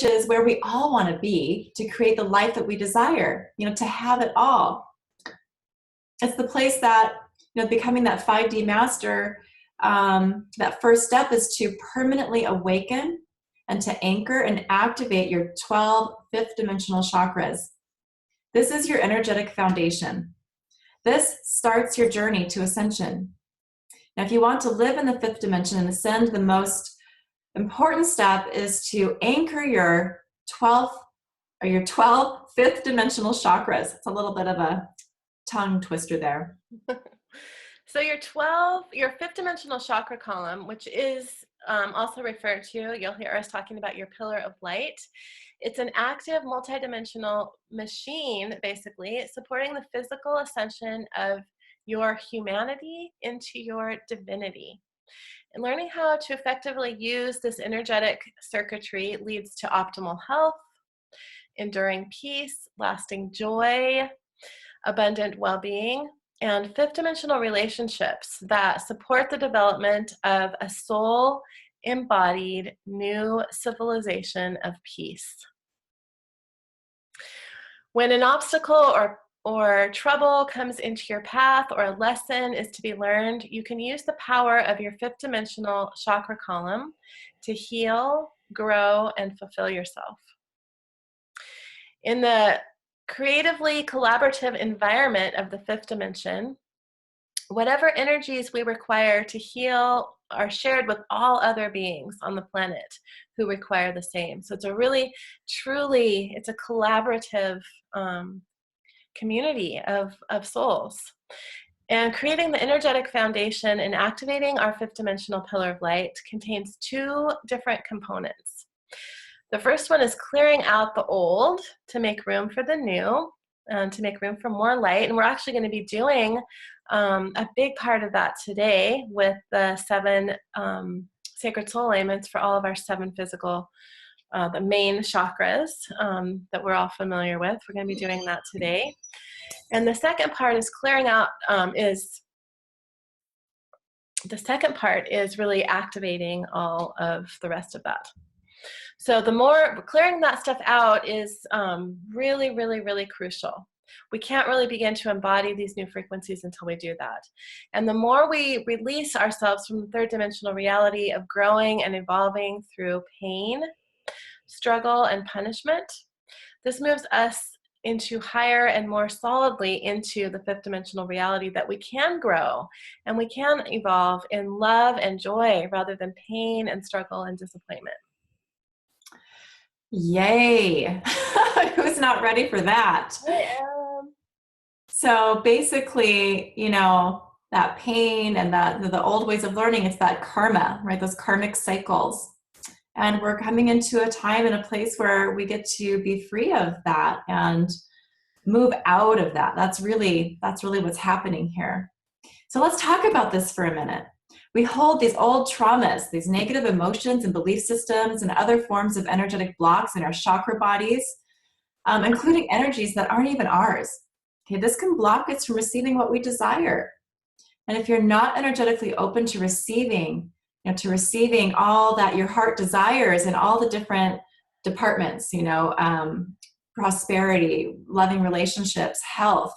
is where we all want to be to create the life that we desire, to have it all. It's the place that, becoming that 5D master, that first step is to permanently awaken and to anchor and activate your 12 fifth dimensional chakras. This is your energetic foundation. This starts your journey to ascension. Now, if you want to live in the fifth dimension and ascend, the most important step is to anchor your 12 fifth dimensional chakras. It's a little bit of a tongue twister there. So your fifth dimensional chakra column, which is also referred to, you'll hear us talking about your pillar of light. It's an active multidimensional machine, basically, supporting the physical ascension of your humanity into your divinity. And learning how to effectively use this energetic circuitry leads to optimal health, enduring peace, lasting joy, abundant well-being, and fifth dimensional relationships that support the development of a soul embodied new civilization of peace. When an obstacle or trouble comes into your path, or a lesson is to be learned, you can use the power of your fifth dimensional chakra column to heal, grow, and fulfill yourself. In the creatively collaborative environment of the fifth dimension, whatever energies we require to heal are shared with all other beings on the planet who require the same. So it's a really, truly, it's a collaborative community of souls. And creating the energetic foundation and activating our fifth dimensional pillar of light contains two different components. The first one is clearing out the old to make room for the new, and to make room for more light. And we're actually going to be doing a big part of that today with the 7 sacred soul alignments for all of our 7 physical, the main chakras that we're all familiar with. We're going to be doing that today. And the second part is really activating all of the rest of that. So the more clearing that stuff out is really, really, really crucial. We can't really begin to embody these new frequencies until we do that. And the more we release ourselves from the third dimensional reality of growing and evolving through pain, struggle, and punishment, this moves us into higher and more solidly into the fifth dimensional reality that we can grow and we can evolve in love and joy rather than pain and struggle and disappointment. Yay! Who's not ready for that? I am. So basically, that pain and the old ways of learning, it's that karma, right? Those karmic cycles. And we're coming into a time and a place where we get to be free of that and move out of that. That's really what's happening here. So let's talk about this for a minute. We hold these old traumas, these negative emotions and belief systems and other forms of energetic blocks in our chakra bodies, including energies that aren't even ours. Okay, this can block us from receiving what we desire. And if you're not energetically open to receiving all that your heart desires in all the different departments, prosperity, loving relationships, health,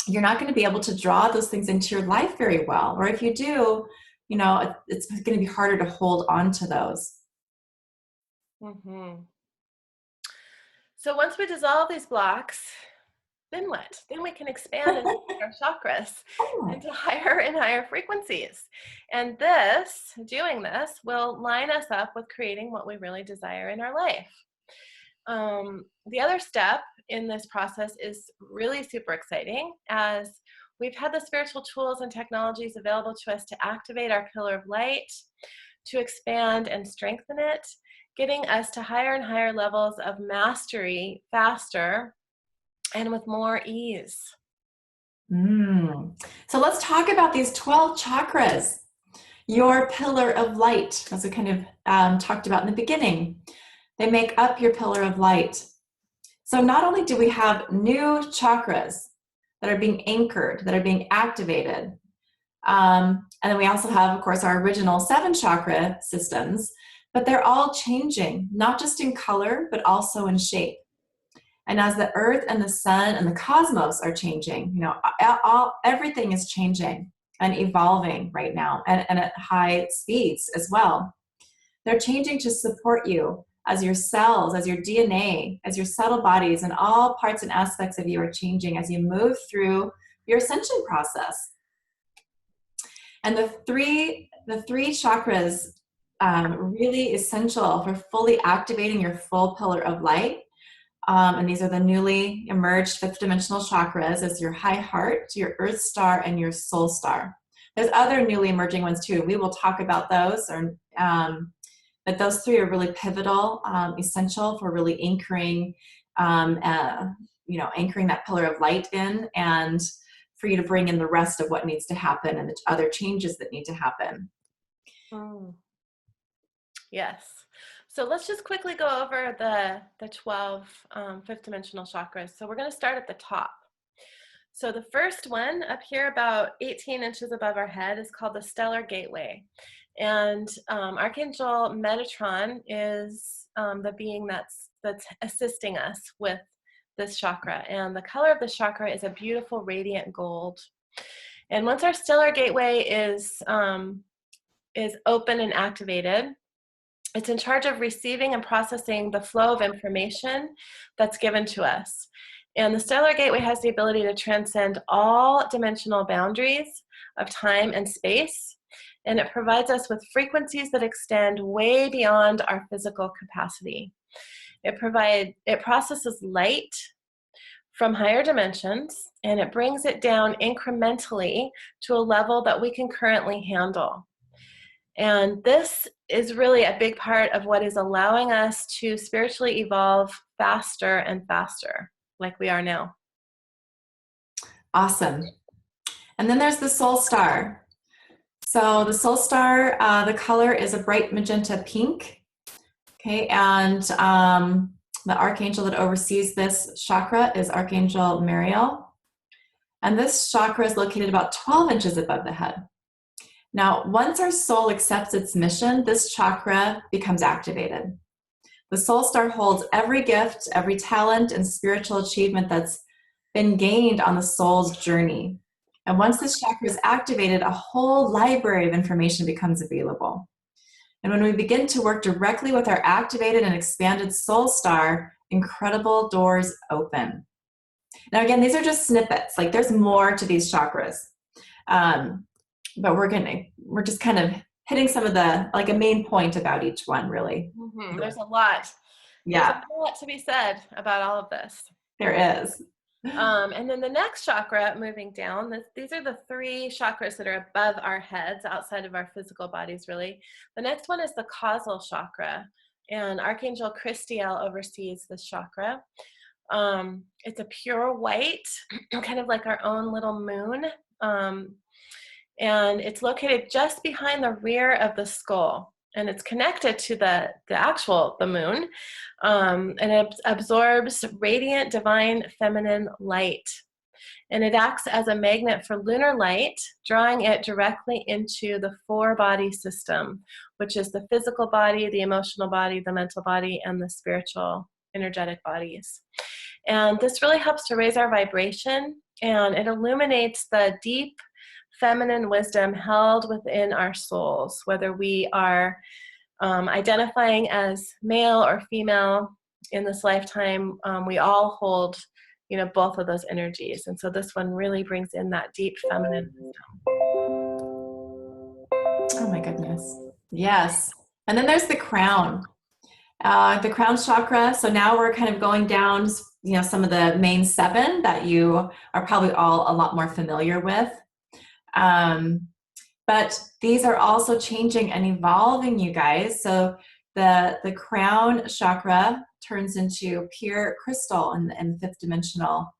you're not going to be able to draw those things into your life very well. Or if you do, it's going to be harder to hold on to those. Mm-hmm. So once we dissolve these blocks, then what? Then we can expand and our chakras into higher and higher frequencies. And doing this will line us up with creating what we really desire in our life. The other step in this process is really super exciting, as we've had the spiritual tools and technologies available to us to activate our pillar of light, to expand and strengthen it, getting us to higher and higher levels of mastery faster and with more ease. So let's talk about these 12 chakras, your pillar of light, as we kind of talked about in the beginning. They make up your pillar of light. So not only do we have new chakras that are being anchored, that are being activated, and then we also have, of course, our original 7 chakra systems, but they're all changing, not just in color, but also in shape. And as the earth and the sun and the cosmos are changing, everything is changing and evolving right now, and at high speeds as well. They're changing to support you as your cells, as your DNA, as your subtle bodies, and all parts and aspects of you are changing as you move through your ascension process. And the three chakras, really essential for fully activating your full pillar of light. And these are the newly emerged fifth dimensional chakras, as your high heart, your earth star, and your soul star. There's other newly emerging ones too. We will talk about those, but those three are really pivotal, essential for really anchoring, anchoring that pillar of light in, and for you to bring in the rest of what needs to happen and the other changes that need to happen. Yes. So let's just quickly go over the 12 fifth dimensional chakras. So we're going to start at the top. So the first one up here, about 18 inches above our head, is called the stellar gateway. And Archangel Metatron is the being that's assisting us with this chakra. And the color of the chakra is a beautiful radiant gold. And once our stellar gateway is open and activated, it's in charge of receiving and processing the flow of information that's given to us. And the stellar gateway has the ability to transcend all dimensional boundaries of time and space. And it provides us with frequencies that extend way beyond our physical capacity. It processes light from higher dimensions, and it brings it down incrementally to a level that we can currently handle. And this is really a big part of what is allowing us to spiritually evolve faster and faster, like we are now. Awesome. And then there's the soul star. So the soul star, the color is a bright magenta pink. Okay, and the archangel that oversees this chakra is Archangel Mariel. And this chakra is located about 12 inches above the head. Now, once our soul accepts its mission, this chakra becomes activated. The soul star holds every gift, every talent, and spiritual achievement that's been gained on the soul's journey. And once this chakra is activated, a whole library of information becomes available. And when we begin to work directly with our activated and expanded soul star, incredible doors open. Now, again, these are just snippets. Like, there's more to these chakras. But we're just kind of hitting some of the, like, a main point about each one, really. Mm-hmm. There's a lot. Yeah. There's a lot to be said about all of this. There is. And then the next chakra, moving down, these are the three chakras that are above our heads, outside of our physical bodies, really. The next one is the causal chakra, and Archangel Christiel oversees this chakra. It's a pure white, kind of like our own little moon. And it's located just behind the rear of the skull, and it's connected to the moon, and it absorbs radiant divine feminine light, and it acts as a magnet for lunar light, drawing it directly into the four body system, which is the physical body, the emotional body, the mental body, and the spiritual energetic bodies. And this really helps to raise our vibration, and it illuminates the deep feminine wisdom held within our souls, whether we are identifying as male or female in this lifetime. We all hold, both of those energies. And so this one really brings in that deep feminine wisdom. Oh my goodness. Yes. And then there's the crown. The crown chakra. So now we're kind of going down, some of the main 7 that you are probably all a lot more familiar with. But these are also changing and evolving, you guys. So the crown chakra turns into pure crystal in fifth dimensional,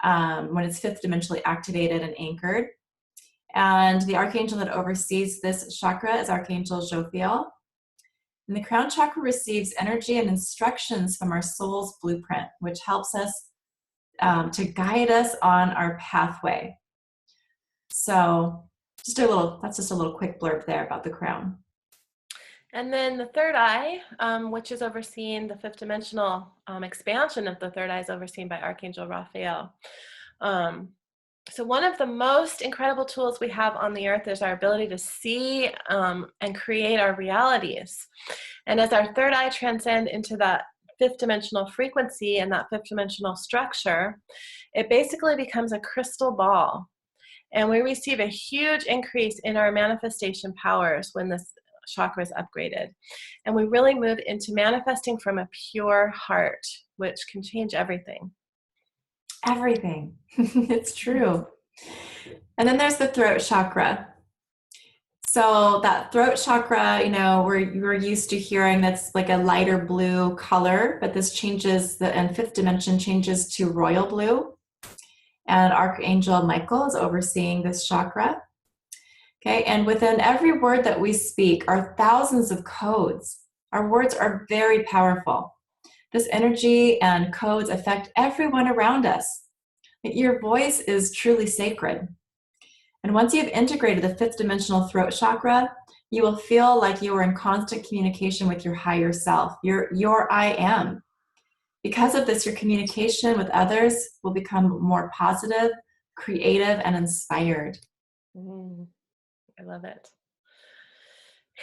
when it's fifth dimensionally activated and anchored. And the archangel that oversees this chakra is Archangel Jophiel. And the crown chakra receives energy and instructions from our soul's blueprint, which helps us to guide us on our pathway. So that's just a little quick blurb there about the crown. And then the third eye, which is overseeing the fifth dimensional expansion of the third eye, is overseen by Archangel Raphael. So one of the most incredible tools we have on the earth is our ability to see and create our realities. And as our third eye transcends into that fifth dimensional frequency and that fifth dimensional structure, it basically becomes a crystal ball. And we receive a huge increase in our manifestation powers when this chakra is upgraded. And we really move into manifesting from a pure heart, which can change everything. Everything. It's true. And then there's the throat chakra. So that throat chakra, we're used to hearing that's like a lighter blue color, but this changes, and fifth dimension changes to royal blue. And Archangel Michael is overseeing this chakra. Okay, and within every word that we speak are thousands of codes. Our words are very powerful. This energy and codes affect everyone around us. Your voice is truly sacred. And once you've integrated the fifth dimensional throat chakra, you will feel like you are in constant communication with your higher self, your I am. Because of this, your communication with others will become more positive, creative, and inspired. I love it.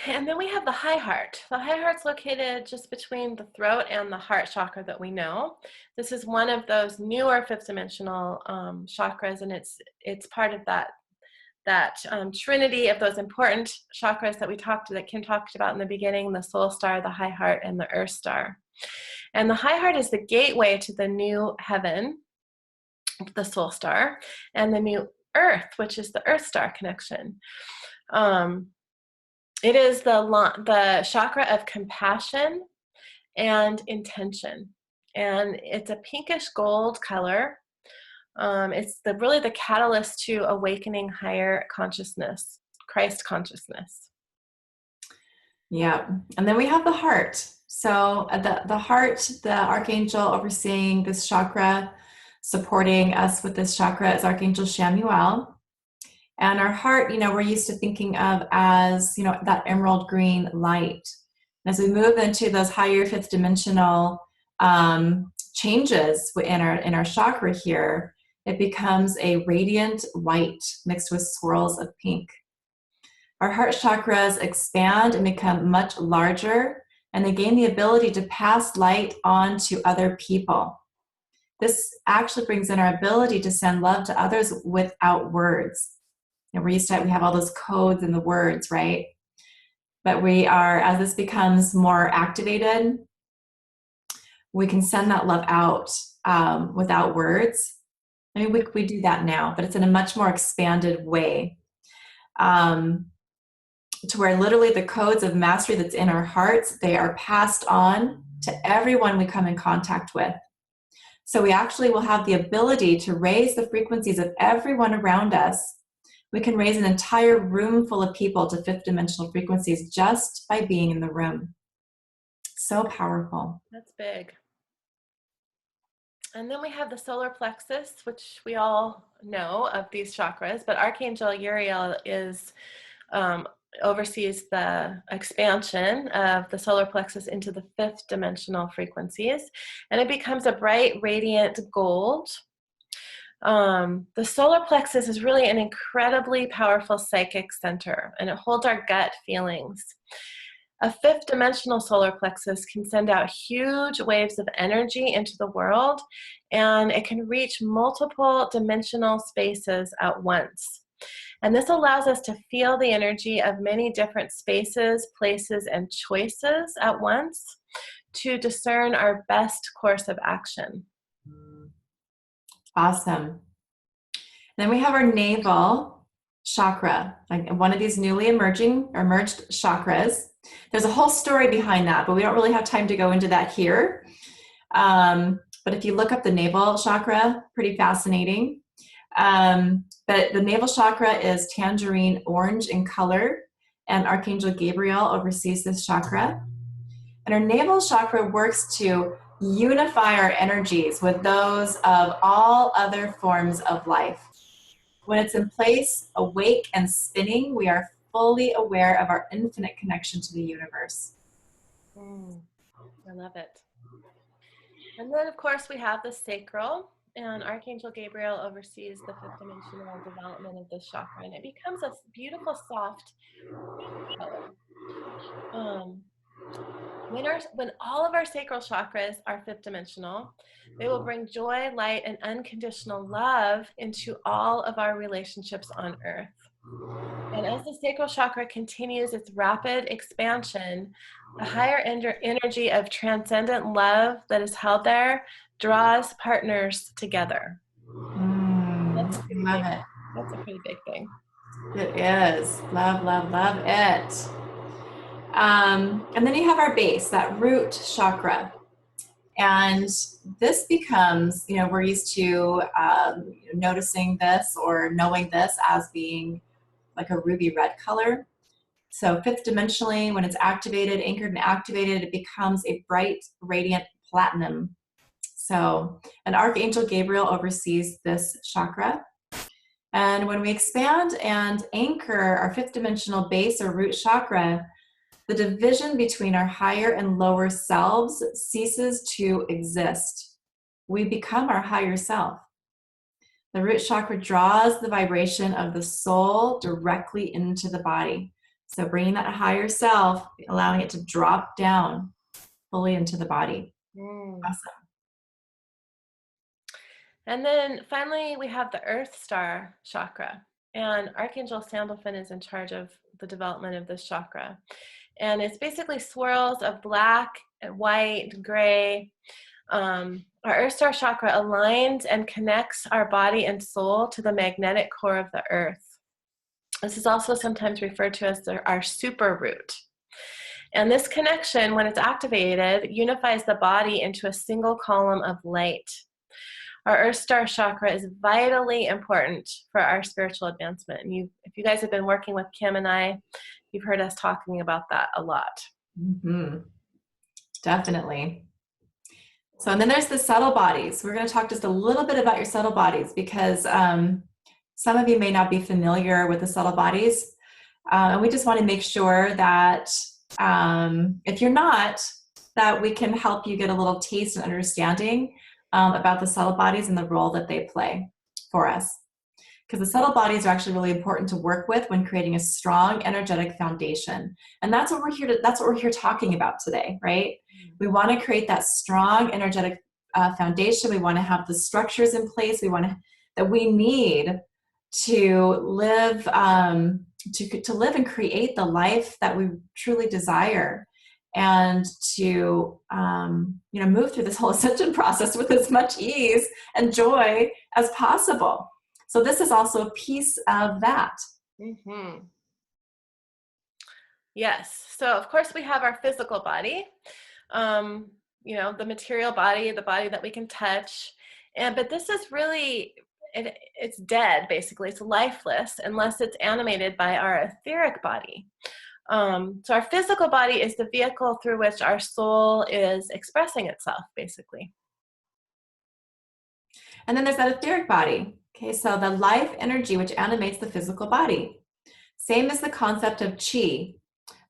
And then we have the high heart. The high heart's located just between the throat and the heart chakra that we know. This is one of those newer fifth dimensional chakras, and it's part of that trinity of those important chakras that Kim talked about in the beginning: the soul star, the high heart, and the earth star. And the high heart is the gateway to the new heaven, the soul star, and the new earth, which is the earth star connection. It is the chakra of compassion and intention, and it's a pinkish gold color. It's really the catalyst to awakening higher consciousness, Christ consciousness. Yeah, and then we have the heart. So the heart, the archangel overseeing this chakra, supporting us with this chakra, is Archangel Chamuel. And our heart, we're used to thinking of as, that emerald green light. And as we move into those higher fifth dimensional changes in our chakra here, it becomes a radiant white mixed with swirls of pink. Our heart chakras expand and become much larger, and they gain the ability to pass light on to other people. This actually brings in our ability to send love to others without words. And we have all those codes and the words, right? But as this becomes more activated, we can send that love out without words. I mean, we do that now, but it's in a much more expanded way. To where literally the codes of mastery that's in our hearts, they are passed on to everyone we come in contact with. So we actually will have the ability to raise the frequencies of everyone around us. We can raise an entire room full of people to fifth dimensional frequencies just by being in the room. So powerful. That's big. And then we have the solar plexus, which we all know of these chakras, but Archangel Uriel oversees the expansion of the solar plexus into the fifth dimensional frequencies, and it becomes a bright, radiant gold. The solar plexus is really an incredibly powerful psychic center, and it holds our gut feelings. A fifth dimensional solar plexus can send out huge waves of energy into the world, and it can reach multiple dimensional spaces at once. And this allows us to feel the energy of many different spaces, places, and choices at once to discern our best course of action. Awesome. Then we have our navel chakra, like one of these newly emerged chakras. There's a whole story behind that, but we don't really have time to go into that here. But if you look up the navel chakra, pretty fascinating. But the navel chakra is tangerine orange in color, and Archangel Gabriel oversees this chakra. And our navel chakra works to unify our energies with those of all other forms of life. When it's in place, awake and spinning, we are fully aware of our infinite connection to the universe. I love it. And then, of course, we have the sacral, and Archangel Gabriel oversees the fifth dimensional development of this chakra, and it becomes a beautiful, soft pink color. When all of our sacral chakras are fifth dimensional, they will bring joy, light, and unconditional love into all of our relationships on earth. And as the sacral chakra continues its rapid expansion, the higher energy of transcendent love that is held there draws partners together. That's a pretty big thing. It is. Love, love, love it. And then you have our base, that root chakra. And this becomes, we're used to noticing this or knowing this as being like a ruby red color. So fifth dimensionally, when it's activated, anchored and activated, it becomes a bright, radiant platinum. So an Archangel Gabriel oversees this chakra. And when we expand and anchor our fifth dimensional base or root chakra, the division between our higher and lower selves ceases to exist. We become our higher self. The root chakra draws the vibration of the soul directly into the body. So bringing that higher self, allowing it to drop down fully into the body. Awesome. And then finally, we have the Earth Star chakra. And Archangel Sandalphon is in charge of the development of this chakra. And it's basically swirls of black, white, gray. Our Earth Star chakra aligns and connects our body and soul to the magnetic core of the earth. This is also sometimes referred to as our super root. And this connection, when it's activated, unifies the body into a single column of light. Our Earth Star chakra is vitally important for our spiritual advancement. And if you guys have been working with Kim and I, you've heard us talking about that a lot. Mm-hmm. Definitely. So, and then there's the subtle bodies. We're going to talk just a little bit about your subtle bodies because some of you may not be familiar with the subtle bodies. And we just want to make sure that if you're not, that we can help you get a little taste and understanding about the subtle bodies and the role that they play for us. Because the subtle bodies are actually really important to work with when creating a strong energetic foundation. And that's what we're here talking about today, right? We want to create that strong energetic foundation. We want to have the structures in place. That we need to live to live and create the life that we truly desire, and to move through this whole ascension process with as much ease and joy as possible. So this is also a piece of that. Mm-hmm. Yes. So of course we have our physical body, the material body, the body that we can touch. But this is really, it's dead, basically. It's lifeless unless it's animated by our etheric body. So our physical body is the vehicle through which our soul is expressing itself, basically. And then there's that etheric body. Okay, so the life energy which animates the physical body. Same as the concept of chi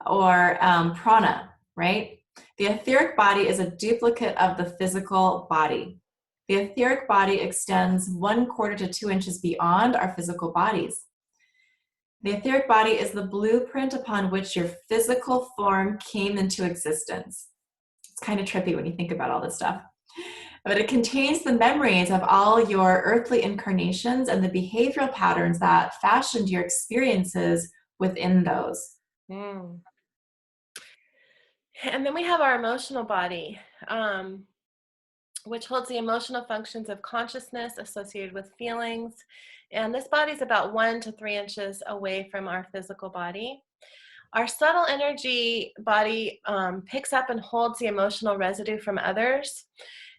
or prana, right? The etheric body is a duplicate of the physical body. The etheric body extends 1/4 to 2 inches beyond our physical bodies. The etheric body is the blueprint upon which your physical form came into existence. It's kind of trippy when you think about all this stuff. But it contains the memories of all your earthly incarnations and the behavioral patterns that fashioned your experiences within those. And then we have our emotional body, which holds the emotional functions of consciousness associated with feelings. And this body is about 1 to 3 inches away from our physical body. Our subtle energy body picks up and holds the emotional residue from others.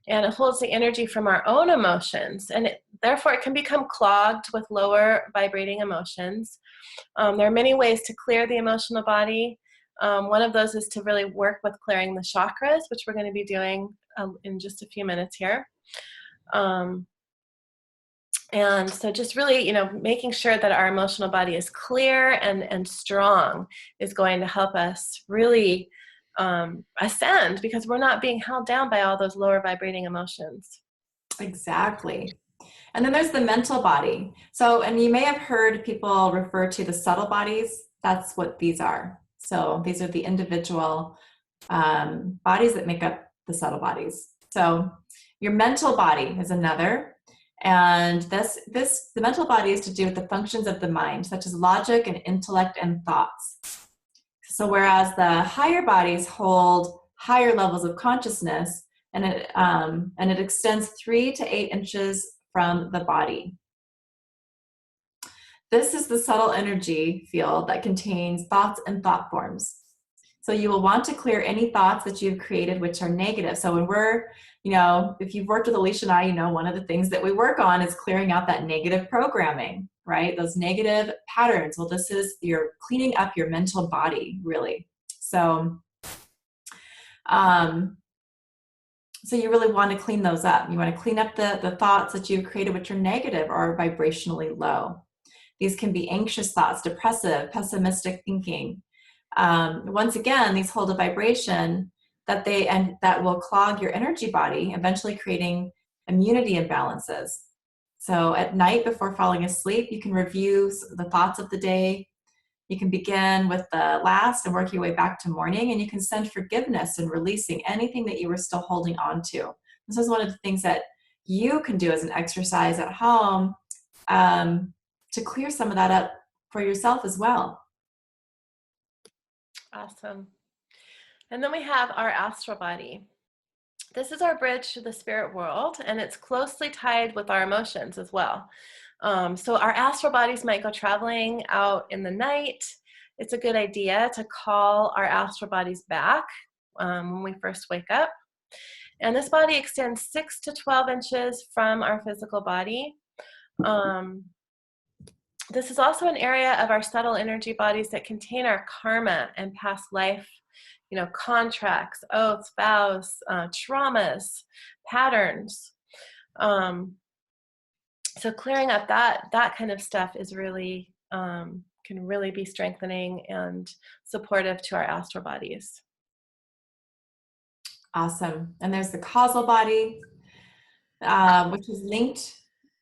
And it holds the energy from our own emotions. And therefore, it can become clogged with lower vibrating emotions. There are many ways to clear the emotional body. One of those is to really work with clearing the chakras, which we're going to be doing in just a few minutes here. And so just really, making sure that our emotional body is clear and strong is going to help us really ascend, because we're not being held down by all those lower vibrating emotions. Exactly. And then there's the mental body. So, and you may have heard people refer to the subtle bodies. That's what these are. So these are the individual bodies that make up the subtle bodies. So your mental body is another. And the mental body is to do with the functions of the mind, such as logic and intellect and thoughts. So whereas the higher bodies hold higher levels of consciousness, and it extends 3 to 8 inches from the body. This is the subtle energy field that contains thoughts and thought forms. So you will want to clear any thoughts that you've created which are negative. So when we're, if you've worked with Alicia and I, one of the things that we work on is clearing out that negative programming, right? Those negative patterns. Well, you're cleaning up your mental body, really. So, so you really want to clean those up. You want to clean up the thoughts that you've created which are negative or vibrationally low. These can be anxious thoughts, depressive, pessimistic thinking. Once again, these hold a vibration that will clog your energy body, eventually creating immunity imbalances. So at night before falling asleep, you can review the thoughts of the day. You can begin with the last and work your way back to morning, and you can send forgiveness and releasing anything that you were still holding on to. This is one of the things that you can do as an exercise at home to clear some of that up for yourself as well. Awesome. And then we have our astral body. This is our bridge to the spirit world, and it's closely tied with our emotions as well. So our astral bodies might go traveling out in the night. It's a good idea to call our astral bodies back when we first wake up. And this body extends 6 to 12 inches from our physical body. This is also an area of our subtle energy bodies that contain our karma and past life, contracts, oaths, vows, traumas, patterns. So clearing up that kind of stuff is really can really be strengthening and supportive to our astral bodies. Awesome. And there's the causal body, which is linked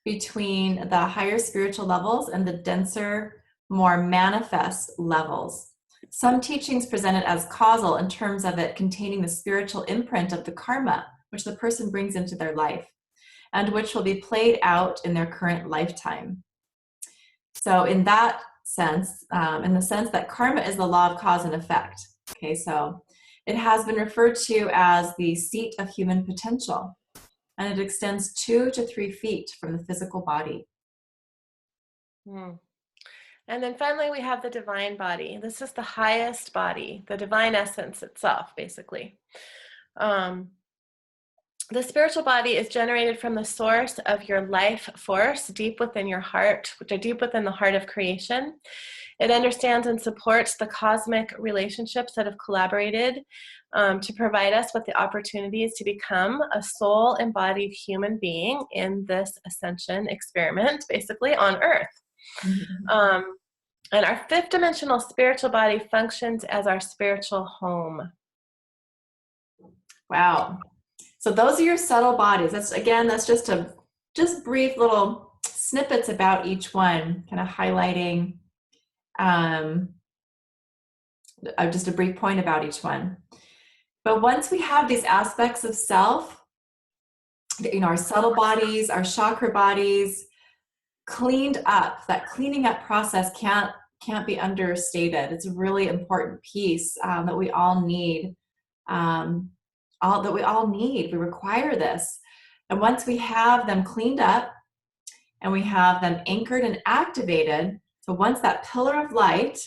between the higher spiritual levels and the denser, more manifest levels. Some teachings present it as causal in terms of it containing the spiritual imprint of the karma which the person brings into their life and which will be played out in their current lifetime. So in that sense, in the sense that karma is the law of cause and effect, okay, so it has been referred to as the seat of human potential, and it extends 2 to 3 feet from the physical body. And then finally, we have the divine body. This is the highest body, the divine essence itself, basically. The spiritual body is generated from the source of your life force deep within your heart, which are deep within the heart of creation. It understands and supports the cosmic relationships that have collaborated to provide us with the opportunities to become a soul-embodied human being in this ascension experiment, basically on Earth. Mm-hmm. And our fifth dimensional spiritual body functions as our spiritual home. Wow. So those are your subtle bodies. That's just brief little snippets about each one, kind of highlighting just a brief point about each one. But once we have these aspects of self, our subtle bodies, our chakra bodies, cleaned up, that cleaning up process can't be understated. It's a really important piece that we all need. We require this. And once we have them cleaned up and we have them anchored and activated, so once that pillar of light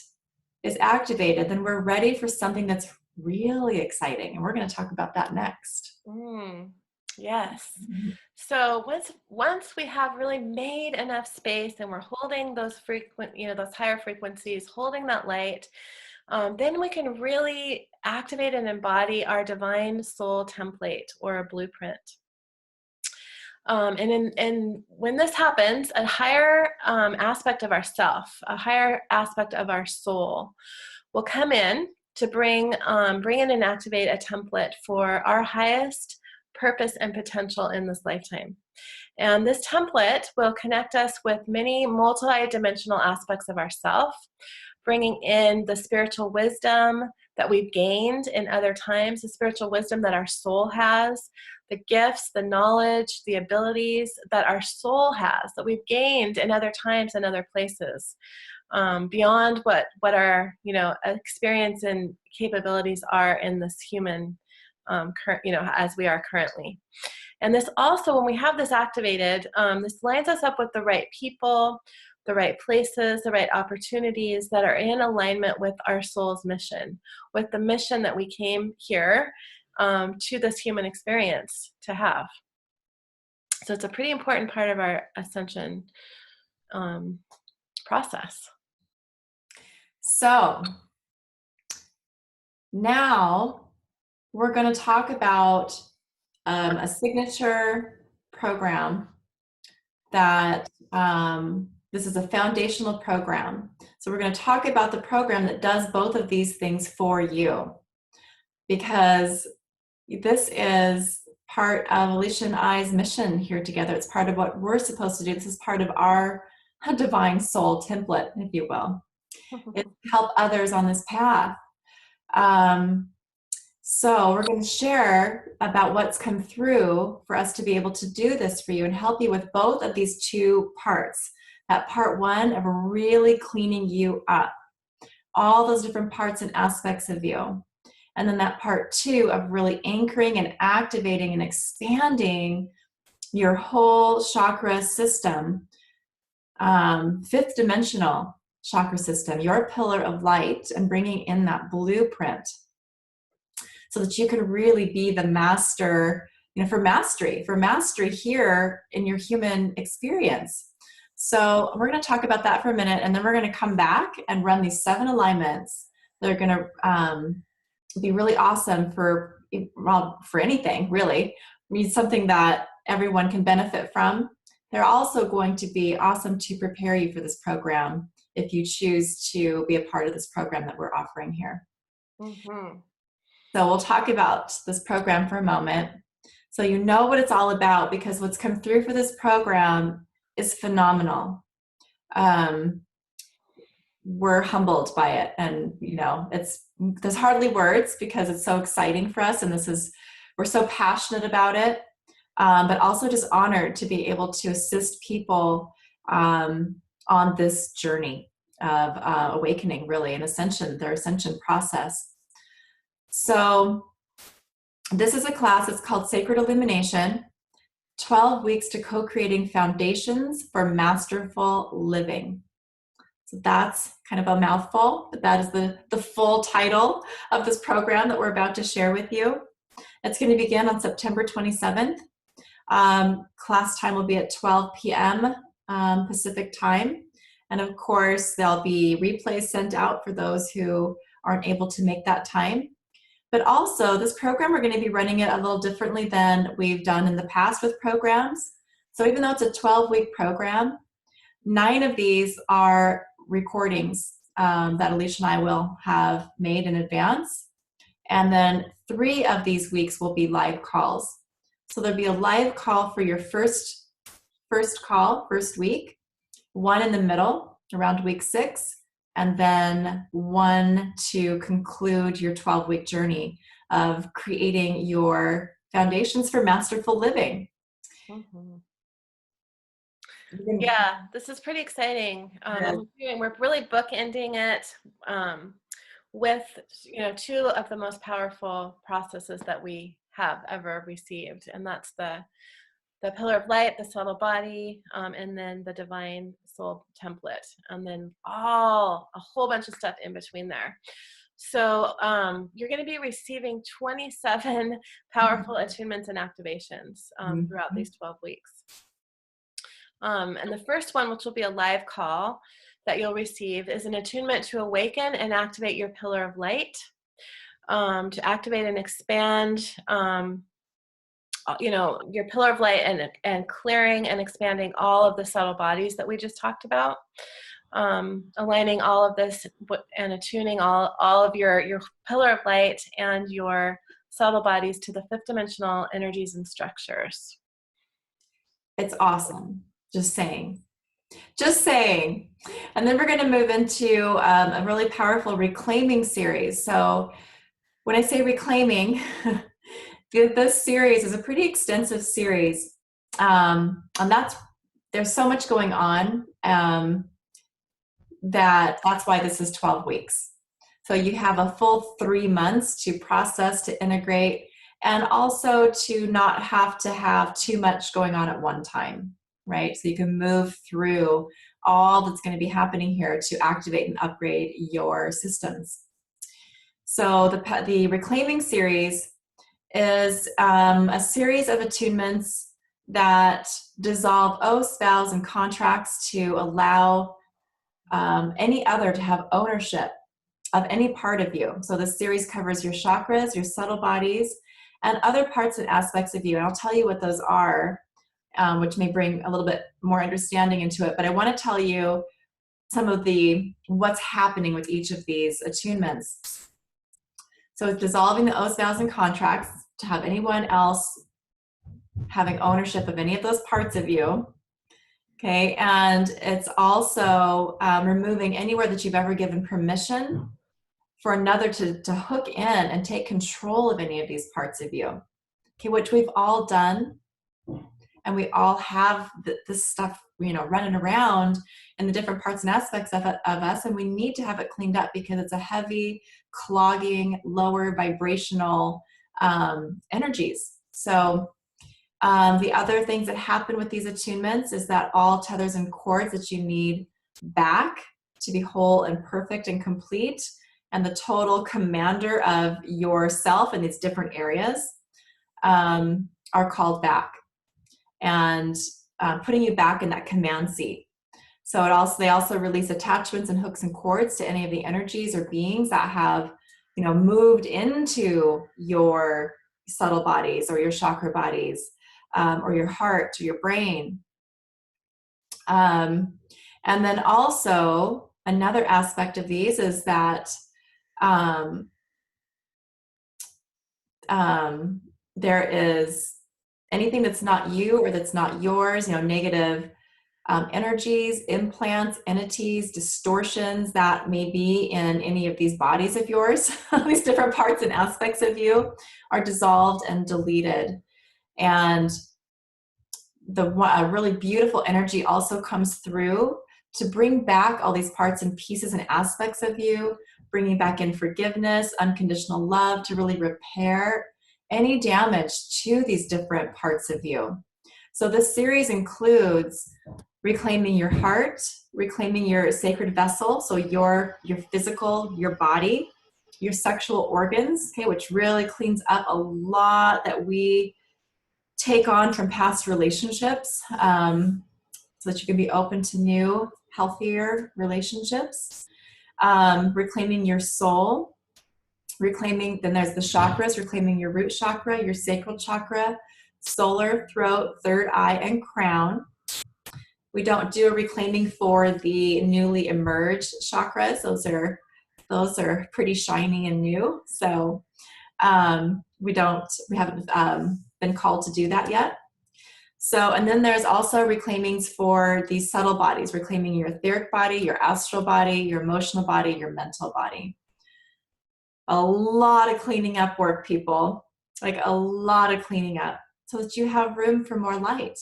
is activated, then we're ready for something that's really exciting. And we're going to talk about that next. Yes. So once we have really made enough space and we're holding those those higher frequencies, holding that light, then we can really activate and embody our divine soul template or a blueprint. And when this happens, a higher aspect of ourself, a higher aspect of our soul will come in to bring in and activate a template for our highest purpose and potential in this lifetime. And this template will connect us with many multi-dimensional aspects of ourself, bringing in the spiritual wisdom that we've gained in other times, the spiritual wisdom that our soul has, the gifts, the knowledge, the abilities that our soul has, that we've gained in other times and other places, beyond what our experience and capabilities are in this human, as we are currently. And this also, when we have this activated, this lines us up with the right people, the right places, the right opportunities that are in alignment with our soul's mission, with the mission that we came here to this human experience to have. So it's a pretty important part of our ascension process. So now we're going to talk about a signature program that this is a foundational program. So we're going to talk about the program that does both of these things for you, because this is part of Alicia and I's mission here together. It's part of what we're supposed to do. This is part of our divine soul template, if you will. It's to help others on this path. So we're going to share about what's come through for us to be able to do this for you and help you with both of these two parts. That part one of really cleaning you up, all those different parts and aspects of you. And then that part two of really anchoring and activating and expanding your whole chakra system, fifth dimensional chakra system, your pillar of light, and bringing in that blueprint so that you can really be the master, for mastery here in your human experience. So we're going to talk about that for a minute, and then we're going to come back and run these 7 alignments that are going to be really awesome for anything, really. I mean, something that everyone can benefit from. They're also going to be awesome to prepare you for this program if you choose to be a part of this program that we're offering here. Mm-hmm. So we'll talk about this program for a moment. So you know what it's all about, because what's come through for this program is phenomenal. We're humbled by it, and there's hardly words because it's so exciting for us, and we're so passionate about it, but also just honored to be able to assist people on this journey of awakening, really, and ascension, their ascension process. So this is a class. It's called Sacred Illumination, 12 weeks to co-creating foundations for masterful living. So that's kind of a mouthful, but that is the full title of this program that we're about to share with you. It's going to begin on September 27th. Class time will be at 12 p.m. Pacific time. And of course, there'll be replays sent out for those who aren't able to make that time. But also, this program, we're going to be running it a little differently than we've done in the past with programs. So even though it's a 12-week program, 9 of these are recordings that Alicia and I will have made in advance. And then 3 of these weeks will be live calls. So there'll be a live call for your first week, 1 in the middle around week 6, and then 1 to conclude your 12-week journey of creating your foundations for masterful living. Mm-hmm. Yeah, this is pretty exciting. We're really bookending it with 2 of the most powerful processes that we have ever received, and that's the pillar of light, the subtle body, and then the divine soul template, and then a whole bunch of stuff in between there. So you're going to be receiving 27 powerful attunements and activations throughout these 12 weeks. And the first one, which will be a live call that you'll receive, is an attunement to awaken and activate your pillar of light, to activate and expand your pillar of light, and clearing and expanding all of the subtle bodies that we just talked about. Aligning all of this and attuning all of your pillar of light and your subtle bodies to the fifth dimensional energies and structures. It's awesome. Just saying. Just saying. And then we're going to move into a really powerful reclaiming series. So when I say reclaiming, this series is a pretty extensive series. And there's so much going on that's why this is 12 weeks. So you have a full 3 months to process, to integrate, and also to not have to have too much going on at one time, right? So you can move through all that's going to be happening here to activate and upgrade your systems. So the Reclaiming series is a series of attunements that dissolve oaths, vows, and contracts to allow any other to have ownership of any part of you. So this series covers your chakras, your subtle bodies, and other parts and aspects of you. And I'll tell you what those are, which may bring a little bit more understanding into it. But I want to tell you some of what's happening with each of these attunements. So it's dissolving the oaths, vows, and contracts to have anyone else having ownership of any of those parts of you. Okay, and it's also removing anywhere that you've ever given permission for another to hook in and take control of any of these parts of you. Okay, which we've all done, and we all have this stuff, running around in the different parts and aspects of us, and we need to have it cleaned up because it's a heavy, clogging, lower vibrational energies. So the other things that happen with these attunements is that all tethers and cords that you need back to be whole and perfect and complete, and the total commander of yourself in these different areas are called back, and putting you back in that command seat. So they also release attachments and hooks and cords to any of the energies or beings that have, moved into your subtle bodies or your chakra bodies, or your heart or your brain. And then also another aspect of these is that there is anything that's not you or that's not yours, negative energies, implants, entities, distortions that may be in any of these bodies of yours, these different parts and aspects of you are dissolved and deleted. And a really beautiful energy also comes through to bring back all these parts and pieces and aspects of you, bringing back in forgiveness, unconditional love to really repair any damage to these different parts of you. So this series includes reclaiming your heart, reclaiming your sacred vessel, so your physical, your body, your sexual organs, okay, which really cleans up a lot that we take on from past relationships, so that you can be open to new, healthier relationships. Reclaiming your soul, then there's the chakras, reclaiming your root chakra, your sacral chakra, solar, throat, third eye, and crown. We don't do a reclaiming for the newly emerged chakras. Those are pretty shiny and new. So we haven't been called to do that yet. So, and then there's also reclaimings for these subtle bodies, reclaiming your etheric body, your astral body, your emotional body, your mental body. A lot of cleaning up work, people, like a lot of cleaning up so that you have room for more light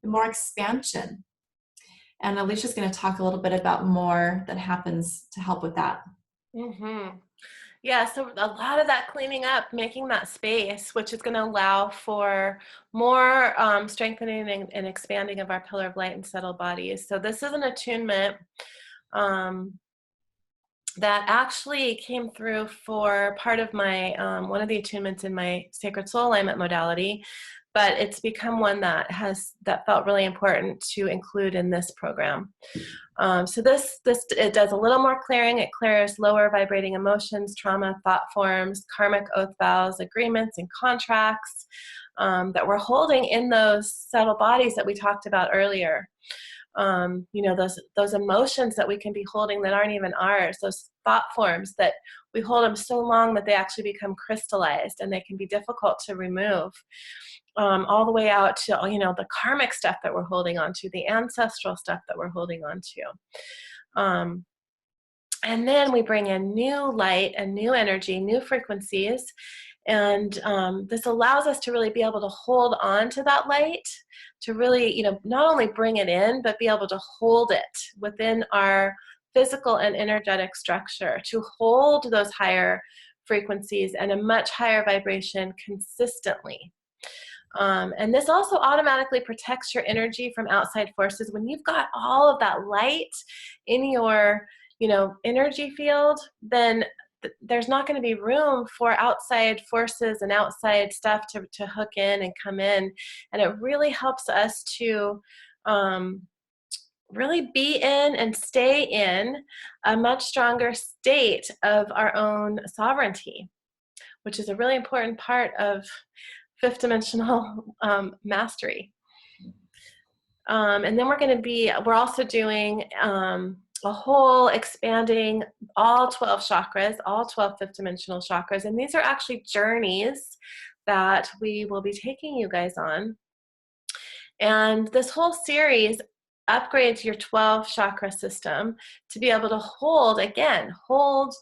and more expansion. And Alicia's going to talk a little bit about more that happens to help with that. Mm-hmm. Yeah, so a lot of that cleaning up, making that space, which is going to allow for more strengthening and expanding of our pillar of light and subtle bodies. So this is an attunement that actually came through for part of my, one of the attunements in my Sacred Soul Alignment modality, but it's become one that felt really important to include in this program. So it does a little more clearing. It clears lower vibrating emotions, trauma, thought forms, karmic oath vows, agreements, and contracts. that we're holding in those subtle bodies that we talked about earlier. You know, those emotions that we can be holding that aren't even ours, those thought forms that we hold them so long that they actually become crystallized and they can be difficult to remove, all the way out to, you know, the karmic stuff that we're holding on to, the ancestral stuff that we're holding on to. And then we bring in new light and new energy, new frequencies. And this allows us to really be able to hold on to that light, to really, you know, not only bring it in, but be able to hold it within our physical and energetic structure, to hold those higher frequencies and a much higher vibration consistently. And this also automatically protects your energy from outside forces. When you've got all of that light in your, you know, energy field, then there's not going to be room for outside forces and outside stuff to hook in and come in. And it really helps us to really be in and stay in a much stronger state of our own sovereignty, which is a really important part of fifth dimensional mastery. And then we're also doing a whole expanding all 12 chakras, all 12 fifth dimensional chakras. And these are actually journeys that we will be taking you guys on. And this whole series upgrades your 12 chakra system to be able to hold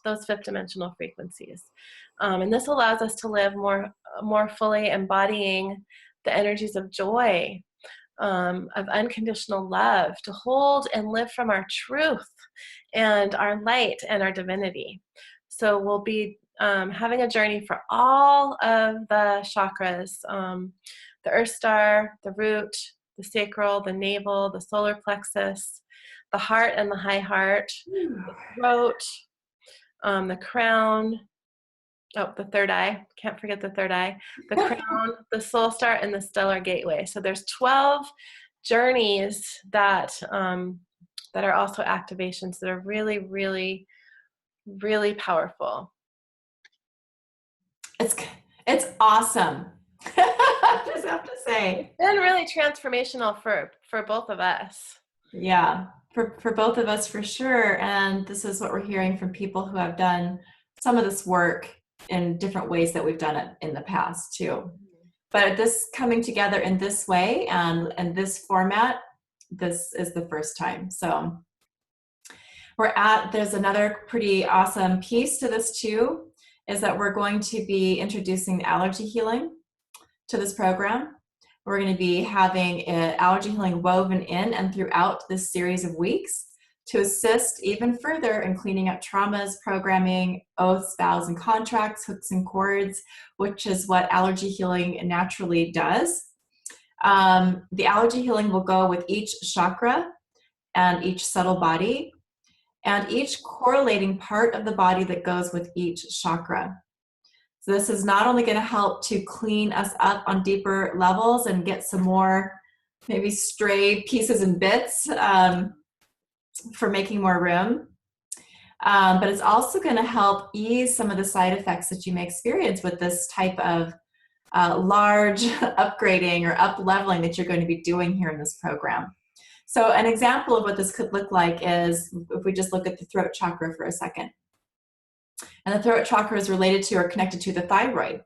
those fifth dimensional frequencies. And this allows us to live more fully embodying the energies of joy, of unconditional love, to hold and live from our truth and our light and our divinity. So we'll be having a journey for all of the chakras, the earth star, the root, the sacral, the navel, the solar plexus, the heart and the high heart, the throat, the crown, the third eye, can't forget the third eye, the crown, the soul star, and the stellar gateway. So there's 12 journeys that are also activations that are really, really, really powerful. It's awesome. I just have to say. And really transformational for both of us. Yeah, for both of us for sure. And this is what we're hearing from people who have done some of this work in different ways that we've done it in the past too. But this coming together in this way and this format, this is the first time. So there's another pretty awesome piece to this too, is that we're going to be introducing allergy healing to this program. We're going to be having allergy healing woven in and throughout this series of weeks to assist even further in cleaning up traumas, programming, oaths, vows, and contracts, hooks and cords, which is what allergy healing naturally does. The allergy healing will go with each chakra and each subtle body, and each correlating part of the body that goes with each chakra. So this is not only going to help to clean us up on deeper levels and get some more maybe stray pieces and bits for making more room, but it's also going to help ease some of the side effects that you may experience with this type of large upgrading or up-leveling that you're going to be doing here in this program. So an example of what this could look like is if we just look at the throat chakra for a second. And the throat chakra is related to or connected to the thyroid.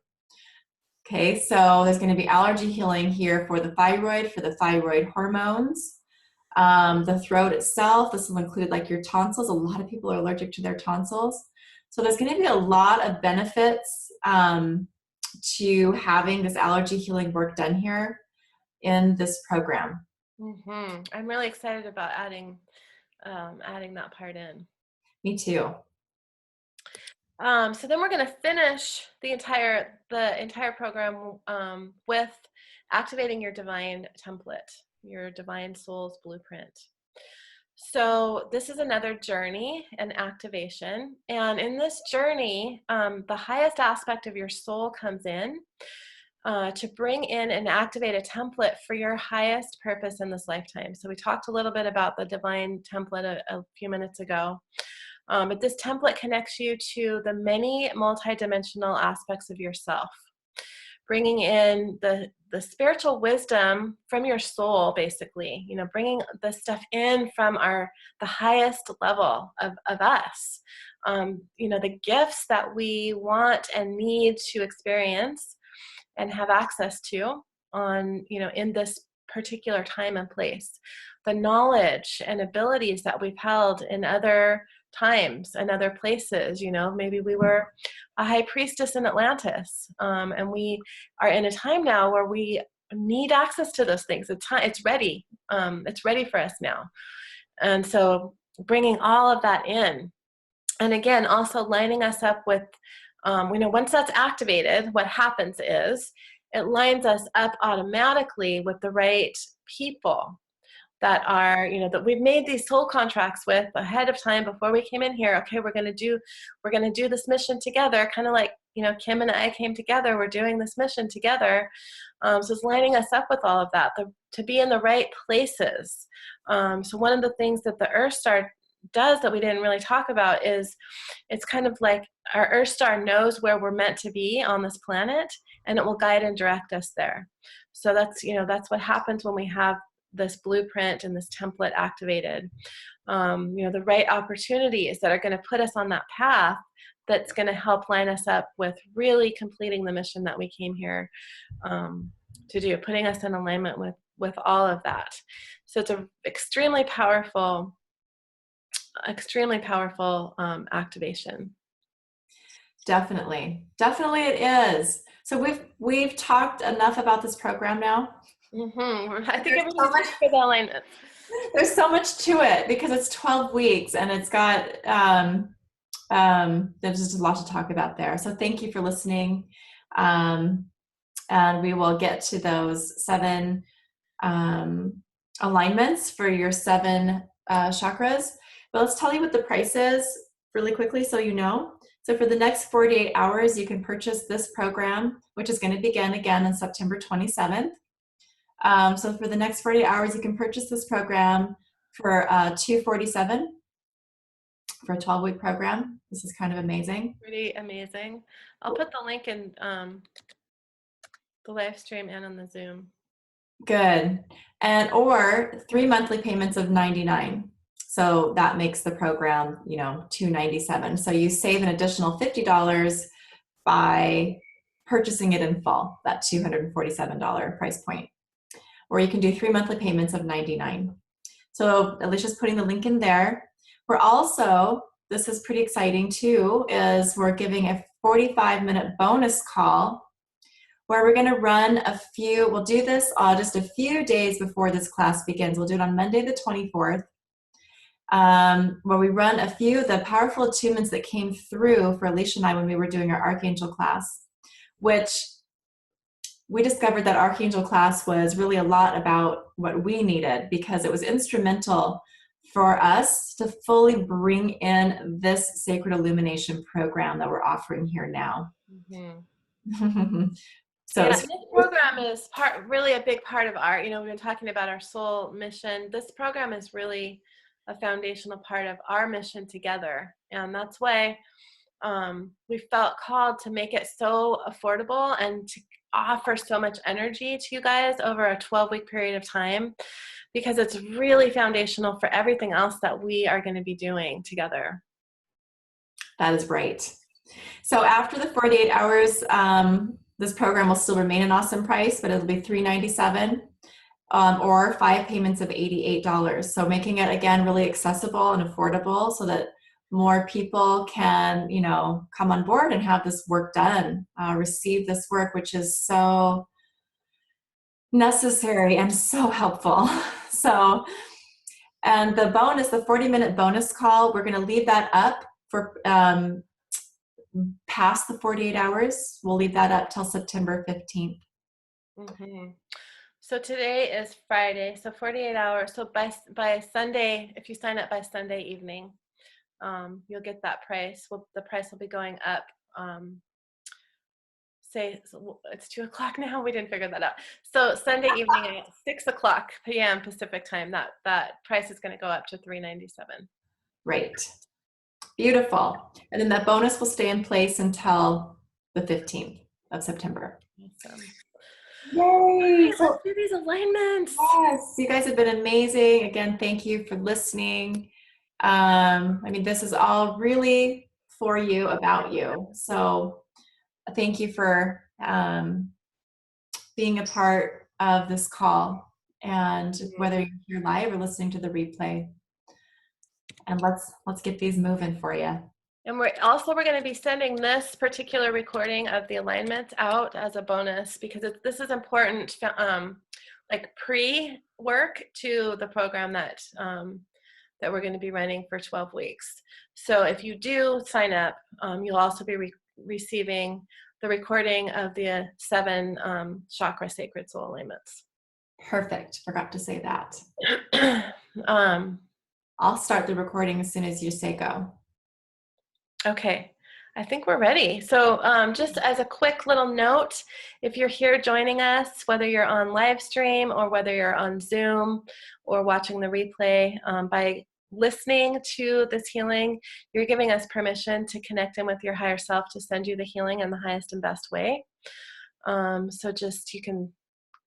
Okay, so there's going to be allergy healing here for the thyroid hormones, the throat itself. This will include like your tonsils. A lot of people are allergic to their tonsils. So there's going to be a lot of benefits to having this allergy healing work done here in this program. Mm-hmm. I'm really excited about adding that part in. Me too. So then we're going to finish the entire program with activating your divine template, your divine soul's blueprint. So this is another journey and activation. And in this journey, the highest aspect of your soul comes in to bring in and activate a template for your highest purpose in this lifetime. So we talked a little bit about the divine template a few minutes ago. But this template connects you to the many multidimensional aspects of yourself, bringing in the spiritual wisdom from your soul, basically, bringing the stuff in from the highest level of us, the gifts that we want and need to experience and have access to in this particular time and place, the knowledge and abilities that we've held in other times and other places. Maybe we were a high priestess in Atlantis, and we are in a time now where we need access to those things. It's ready. It's ready for us now. And so bringing all of that in, and again, also lining us up with, once that's activated, what happens is it lines us up automatically with the right people that are, that we've made these soul contracts with ahead of time before we came in here. Okay, we're going to do this mission together, kind of like, Kim and I came together. We're doing this mission together. So it's lining us up with all of that, to be in the right places. So one of the things that the Earth Star does that we didn't really talk about is it's kind of like our Earth Star knows where we're meant to be on this planet, and it will guide and direct us there. So that's what happens when we have this blueprint and this template activated. The right opportunities that are going to put us on that path that's going to help line us up with really completing the mission that we came here to do, putting us in alignment with all of that. So it's an extremely powerful activation. Definitely it is. So we've talked enough about this program now. Mm-hmm. I think everybody's ready for the alignment. There's so much to it because it's 12 weeks and it's got there's just a lot to talk about there. So thank you for listening, and we will get to those 7 alignments for your 7 chakras. But let's tell you what the price is really quickly so you know. So for the next 48 hours, you can purchase this program, which is going to begin again on September 27th. So for the next 48 hours, you can purchase this program for $247 for a 12-week program. This is kind of amazing. Pretty amazing. I'll put the link in the live stream and on the Zoom. Good. Or 3 monthly payments of $99. So that makes the program, $297. So you save an additional $50 by purchasing it in full, that $247 price point. Or you can do 3 monthly payments of $99. So Alicia's putting the link in there. We're also, this is pretty exciting too, is we're giving a 45-minute bonus call where we're going to run we'll do this just a few days before this class begins. We'll do it on Monday the 24th. Where we run a few of the powerful attunements that came through for Alicia and I when we were doing our Archangel class, which we discovered that Archangel class was really a lot about what we needed because it was instrumental for us to fully bring in this sacred illumination program that we're offering here now. Mm-hmm. This program is really a big part of our, we've been talking about our soul mission. This program is really a foundational part of our mission together. And that's why we felt called to make it so affordable and to offer so much energy to you guys over a 12-week period of time, because it's really foundational for everything else that we are going to be doing together. That is right. So after the 48 hours, this program will still remain an awesome price, but it'll be $397 or 5 payments of $88. So making it, again, really accessible and affordable so that more people can, come on board and have this work done, receive this work, which is so necessary and so helpful. So, and the 40-minute bonus call, we're going to leave that up for past the 48 hours. We'll leave that up till September 15th. Mm-hmm. So today is Friday, so 48 hours. So by Sunday, if you sign up by Sunday evening, you'll get that price. The price will be going up. Say it's 2:00 now. We didn't figure that out. So Sunday evening at 6:00 p.m. Pacific time, that price is going to go up to $397. Right. Beautiful. And then that bonus will stay in place until the 15th of September. Awesome. Yay! Let's do these alignments. Yes, you guys have been amazing. Again, thank you for listening. I mean, this is all really for you, about you. So thank you for being a part of this call, and whether you're here live or listening to the replay. And let's get these moving for you. And we're going to be sending this particular recording of the alignments out as a bonus, because this is important, like pre-work to the program that that we're going to be running for 12 weeks. So if you do sign up, you'll also be receiving the recording of the 7 chakra sacred soul alignments. Perfect. Forgot to say that. I'll start the recording as soon as you say go. Okay, I think we're ready. So just as a quick little note, if you're here joining us, whether you're on live stream or whether you're on Zoom or watching the replay, by listening to this healing, you're giving us permission to connect in with your higher self to send you the healing in the highest and best way. So just, you can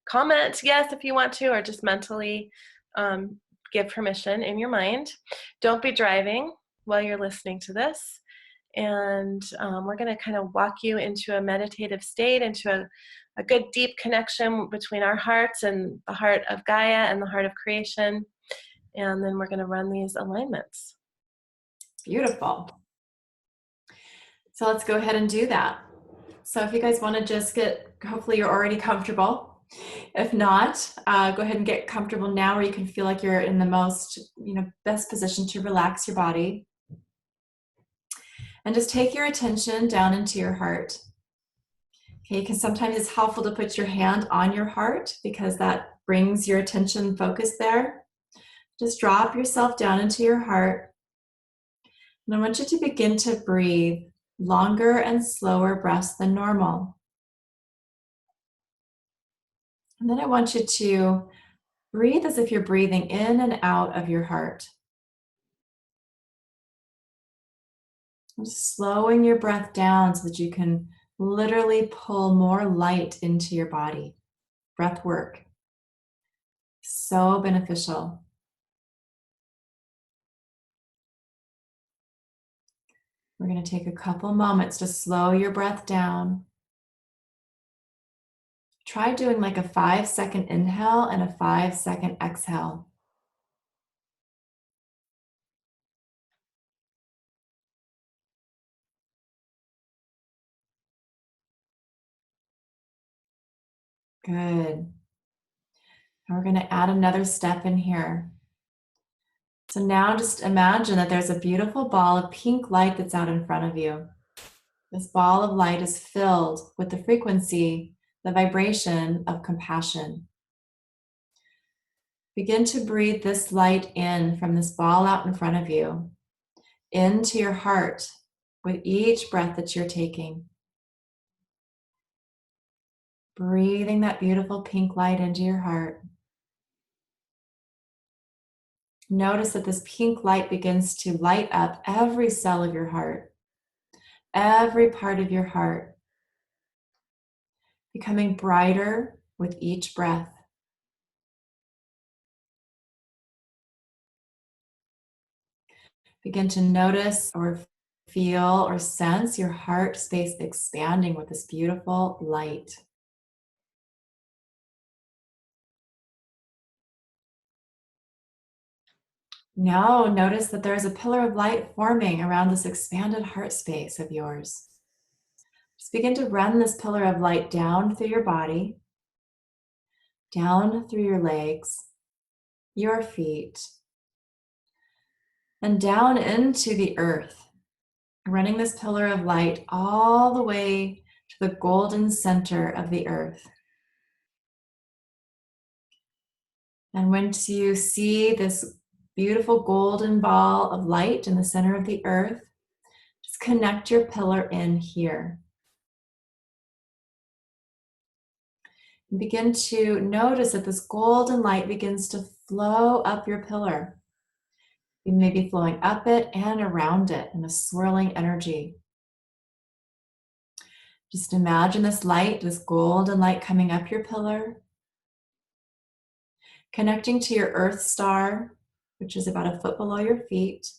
comment yes if you want to, or just mentally give permission in your mind. Don't be driving while you're listening to this. And we're going to kind of walk you into a meditative state, into a good deep connection between our hearts and the heart of Gaia and the heart of creation. And then we're going to run these alignments. Beautiful. So let's go ahead and do that. So if you guys want to just hopefully you're already comfortable. If not, go ahead and get comfortable now, where you can feel like you're in the most, best position to relax your body. And just take your attention down into your heart. Okay, because sometimes it's helpful to put your hand on your heart, because that brings your attention focus there. Just drop yourself down into your heart. And I want you to begin to breathe longer and slower breaths than normal. And then I want you to breathe as if you're breathing in and out of your heart. Just slowing your breath down so that you can literally pull more light into your body. Breath work. So beneficial. We're going to take a couple moments to slow your breath down. Try doing like a 5-second inhale and a 5-second exhale. Good. And we're going to add another step in here. So now just imagine that there's a beautiful ball of pink light that's out in front of you. This ball of light is filled with the frequency, the vibration of compassion. Begin to breathe this light in from this ball out in front of you, into your heart with each breath that you're taking. Breathing that beautiful pink light into your heart. Notice that this pink light begins to light up every cell of your heart, every part of your heart, becoming brighter with each breath. Begin to notice or feel or sense your heart space expanding with this beautiful light. Now notice that there is a pillar of light forming around this expanded heart space of yours. Just begin to run this pillar of light down through your body, down through your legs, your feet, and down into the earth, running this pillar of light all the way to the golden center of the earth. And once you see this beautiful golden ball of light in the center of the earth, just connect your pillar in here. And begin to notice that this golden light begins to flow up your pillar. You may be flowing up it and around it in a swirling energy. Just imagine this light, this golden light coming up your pillar, connecting to your earth star, which is about a foot below your feet.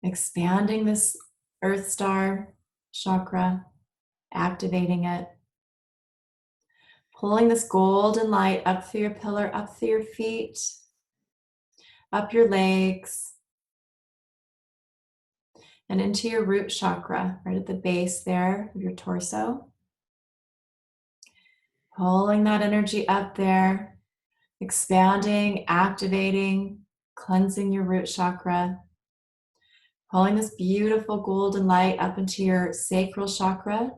Expanding this earth star chakra, activating it. Pulling this golden light up through your pillar, up through your feet, up your legs, and into your root chakra, right at the base there of your torso. Pulling that energy up there, expanding, activating, cleansing your root chakra. Pulling this beautiful golden light up into your sacral chakra,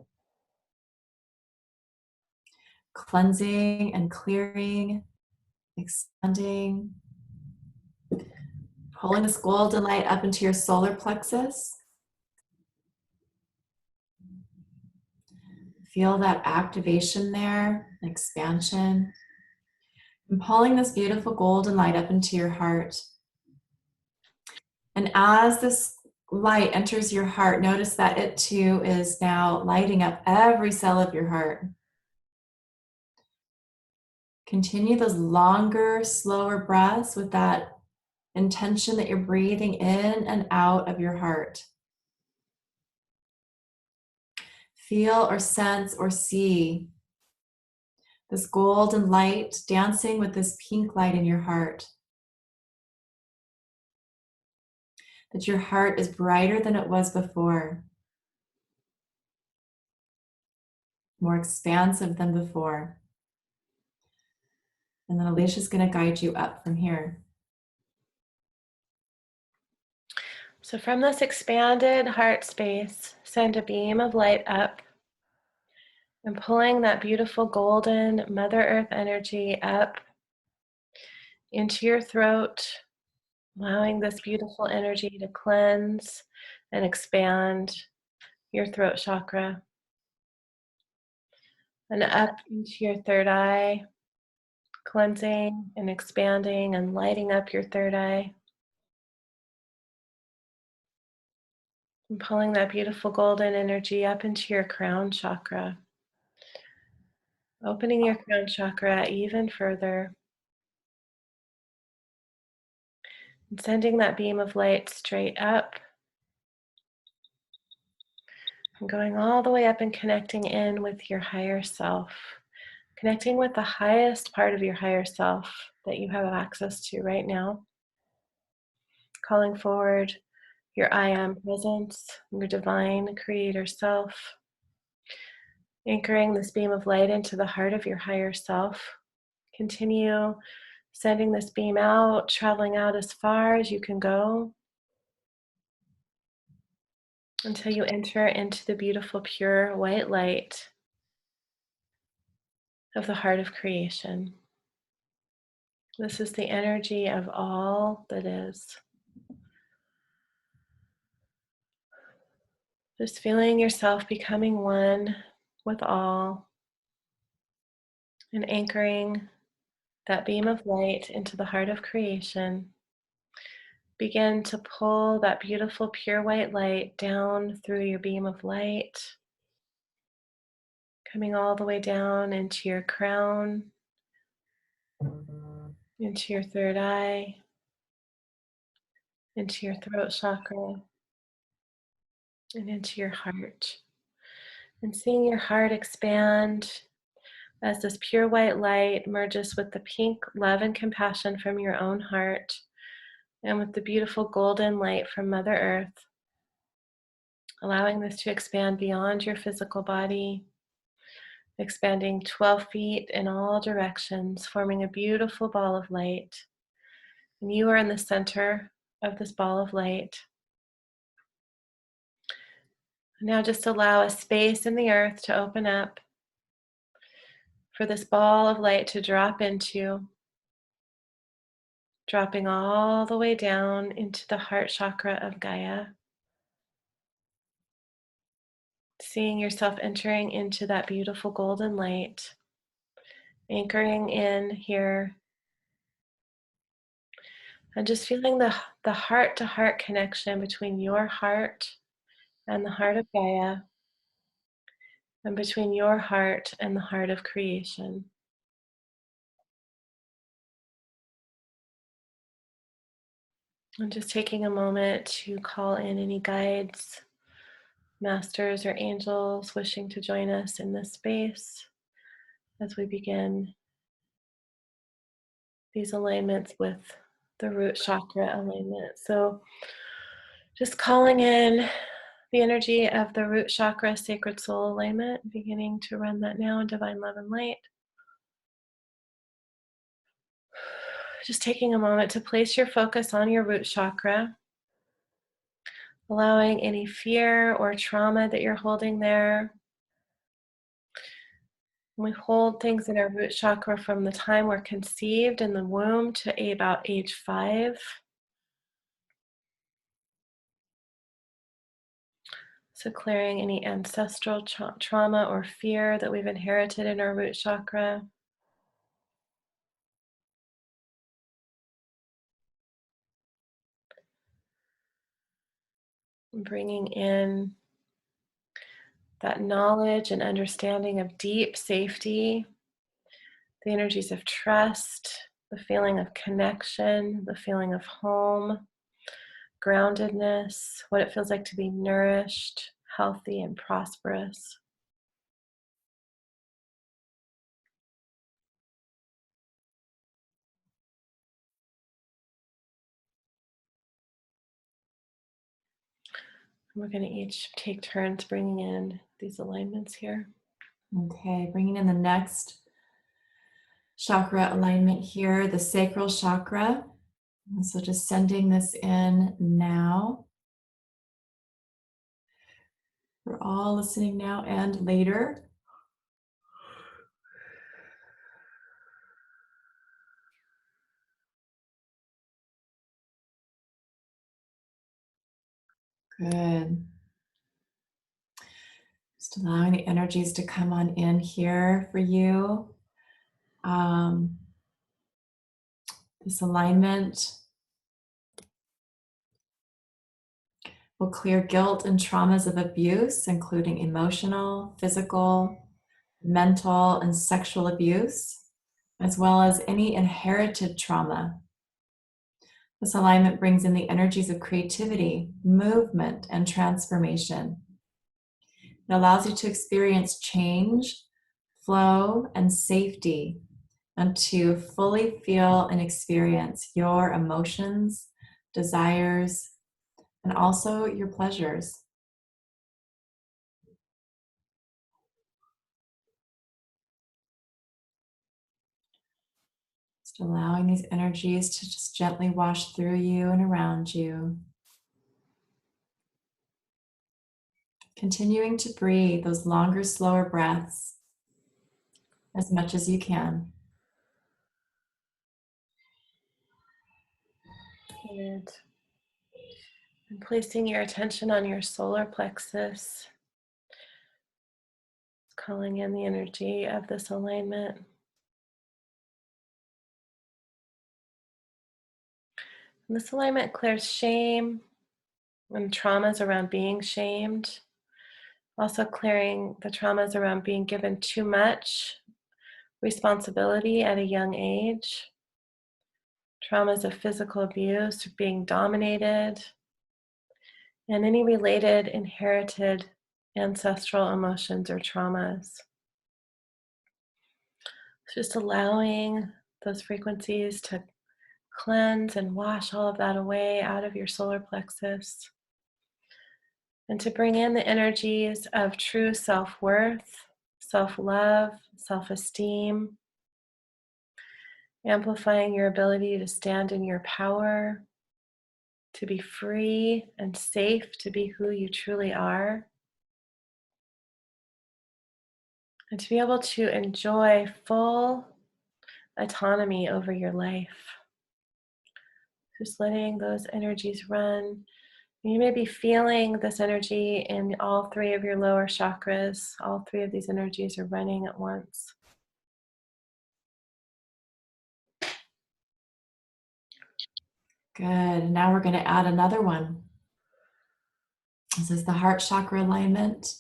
cleansing and clearing, expanding. Pulling this golden light up into your solar plexus. Feel that activation there, expansion. And pulling this beautiful golden light up into your heart. And as this light enters your heart, notice that it too is now lighting up every cell of your heart. Continue those longer, slower breaths with that intention that you're breathing in and out of your heart. Feel or sense or see this golden light dancing with this pink light in your heart. That your heart is brighter than it was before. More expansive than before. And then Alicia's going to guide you up from here. So from this expanded heart space, send a beam of light up and pulling that beautiful golden Mother Earth energy up into your throat, allowing this beautiful energy to cleanse and expand your throat chakra. And up into your third eye, cleansing and expanding and lighting up your third eye. And pulling that beautiful golden energy up into your crown chakra. Opening your crown chakra even further. And sending that beam of light straight up. And going all the way up and connecting in with your higher self. Connecting with the highest part of your higher self that you have access to right now. Calling forward your I am presence, your divine creator self. Anchoring this beam of light into the heart of your higher self. Continue sending this beam out, traveling out as far as you can go until you enter into the beautiful, pure white light of the heart of creation. This is the energy of all that is. Just feeling yourself becoming one with all and anchoring that beam of light into the heart of creation. Begin to pull that beautiful pure white light down through your beam of light, coming all the way down into your crown, into your third eye, into your throat chakra, and into your heart. And seeing your heart expand as this pure white light merges with the pink love and compassion from your own heart and with the beautiful golden light from Mother Earth, allowing this to expand beyond your physical body, expanding 12 feet in all directions, forming a beautiful ball of light. And you are in the center of this ball of light. Now just allow a space in the earth to open up for this ball of light to drop into, dropping all the way down into the heart chakra of Gaia. Seeing yourself entering into that beautiful golden light, anchoring in here, And just feeling the heart-to-heart connection between your heart and the heart of Gaia, and between your heart and the heart of creation. And just taking a moment to call in any guides, masters, or angels wishing to join us in this space as we begin these alignments with the root chakra alignment. So just calling in the energy of the root chakra sacred soul alignment, beginning to run that now in divine love and light. Just taking a moment to place your focus on your root chakra, allowing any fear or trauma that you're holding there. We hold things in our root chakra from the time we're conceived in the womb to about age 5. So clearing any ancestral trauma or fear that we've inherited in our root chakra. And bringing in that knowledge and understanding of deep safety, the energies of trust, the feeling of connection, the feeling of home, groundedness, what it feels like to be nourished, healthy, and prosperous. We're going to each take turns bringing in these alignments here. Okay, bringing in the next chakra alignment here, the sacral chakra. And so just sending this in now. We're all listening now and later. Good. Just allowing the energies to come on in here for you. This alignment will clear guilt and traumas of abuse, including emotional, physical, mental, and sexual abuse, as well as any inherited trauma. This alignment brings in the energies of creativity, movement, and transformation. It allows you to experience change, flow, and safety, and to fully feel and experience your emotions, desires, and also your pleasures. Just allowing these energies to just gently wash through you and around you. Continuing to breathe those longer, slower breaths as much as you can. Good. And placing your attention on your solar plexus, calling in the energy of this alignment. And this alignment clears shame and traumas around being shamed. Also clearing the traumas around being given too much responsibility at a young age. Traumas of physical abuse, being dominated, and any related inherited ancestral emotions or traumas. Just allowing those frequencies to cleanse and wash all of that away out of your solar plexus. And to bring in the energies of true self-worth, self-love, self-esteem, amplifying your ability to stand in your power, to be free and safe to be who you truly are, and to be able to enjoy full autonomy over your life. Just letting those energies run. You may be feeling this energy in all 3 of your lower chakras. All 3 of these energies are running at once. Good. Now we're going to add another one. This is the heart chakra alignment.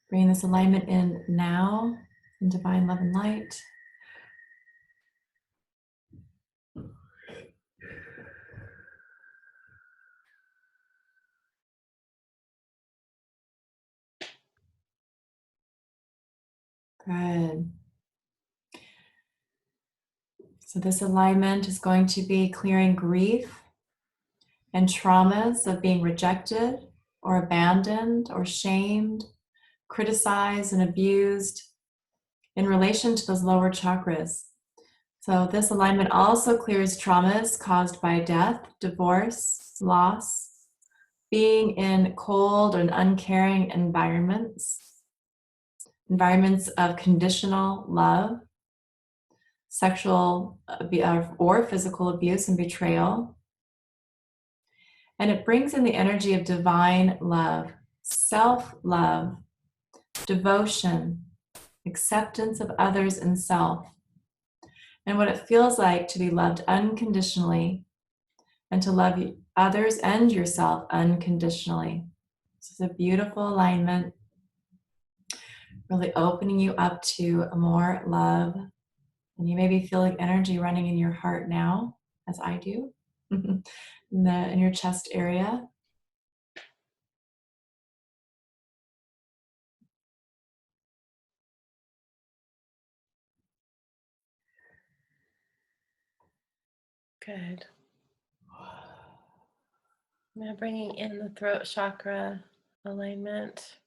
Bring this alignment in now in divine love and light. Good. So this alignment is going to be clearing grief and traumas of being rejected or abandoned or shamed, criticized and abused in relation to those lower chakras. So this alignment also clears traumas caused by death, divorce, loss, being in cold and uncaring environments of conditional love, sexual or physical abuse and betrayal. And it brings in the energy of divine love, self-love, devotion, acceptance of others and self, and what it feels like to be loved unconditionally and to love others and yourself unconditionally. This is a beautiful alignment, really opening you up to more love. And you may be feeling energy running in your heart now, as I do, in your chest area. Good. Now bringing in the throat chakra alignment.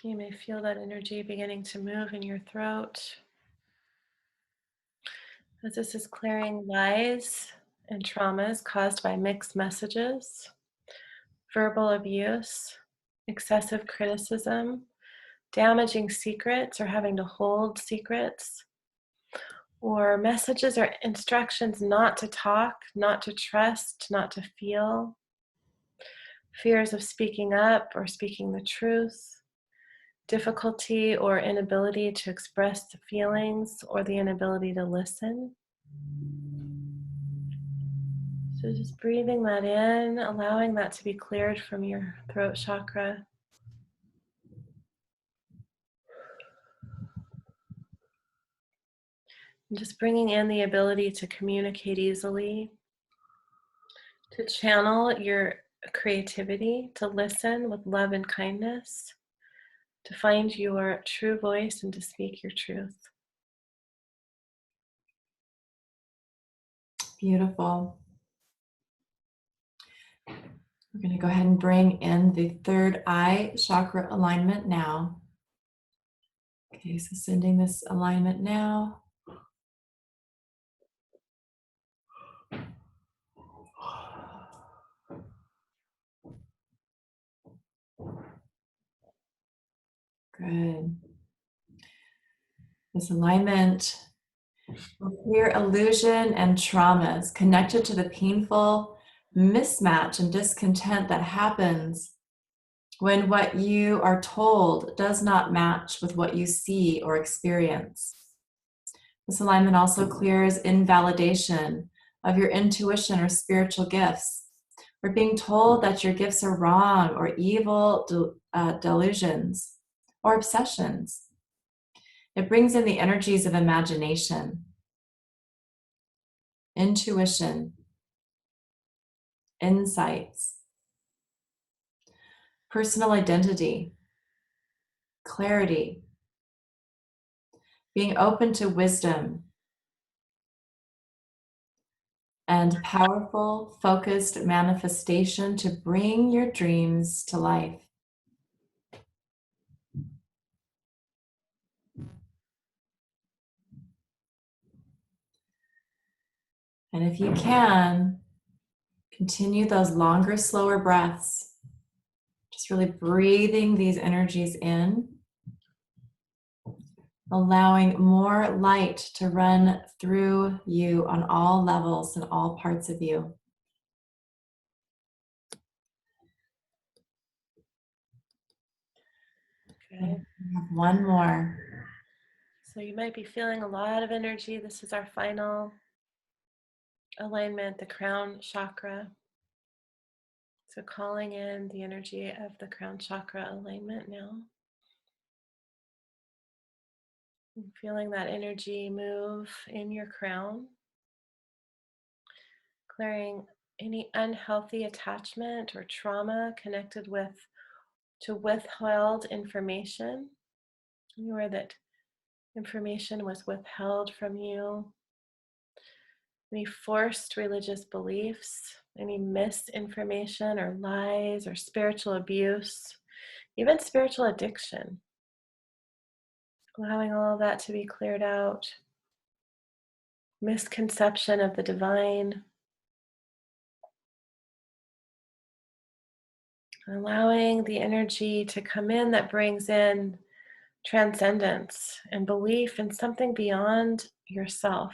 You may feel that energy beginning to move in your throat. As this is clearing lies and traumas caused by mixed messages, verbal abuse, excessive criticism, damaging secrets or having to hold secrets, or messages or instructions not to talk, not to trust, not to feel, fears of speaking up or speaking the truth, difficulty or inability to express the feelings or the inability to listen. So just breathing that in, allowing that to be cleared from your throat chakra. And just bringing in the ability to communicate easily, to channel your creativity, to listen with love and kindness, to find your true voice and to speak your truth. Beautiful. We're going to go ahead and bring in the third eye chakra alignment now. Okay, so sending this alignment now. Good. This alignment will clear illusion and traumas connected to the painful mismatch and discontent that happens when what you are told does not match with what you see or experience. This alignment also clears invalidation of your intuition or spiritual gifts, or being told that your gifts are wrong or evil delusions or obsessions. It brings in the energies of imagination, intuition, insights, personal identity, clarity, being open to wisdom, and powerful, focused manifestation to bring your dreams to life. And if you can, continue those longer, slower breaths. Just really breathing these energies in, allowing more light to run through you on all levels and all parts of you. Okay. We have one more. So you might be feeling a lot of energy. This is our final alignment, the crown chakra. So calling in the energy of the crown chakra alignment now. And feeling that energy move in your crown, clearing any unhealthy attachment or trauma connected to withheld information, anywhere that information was withheld from you, any forced religious beliefs, any misinformation or lies or spiritual abuse, even spiritual addiction. Allowing all of that to be cleared out. Misconception of the divine. Allowing the energy to come in that brings in transcendence and belief in something beyond yourself.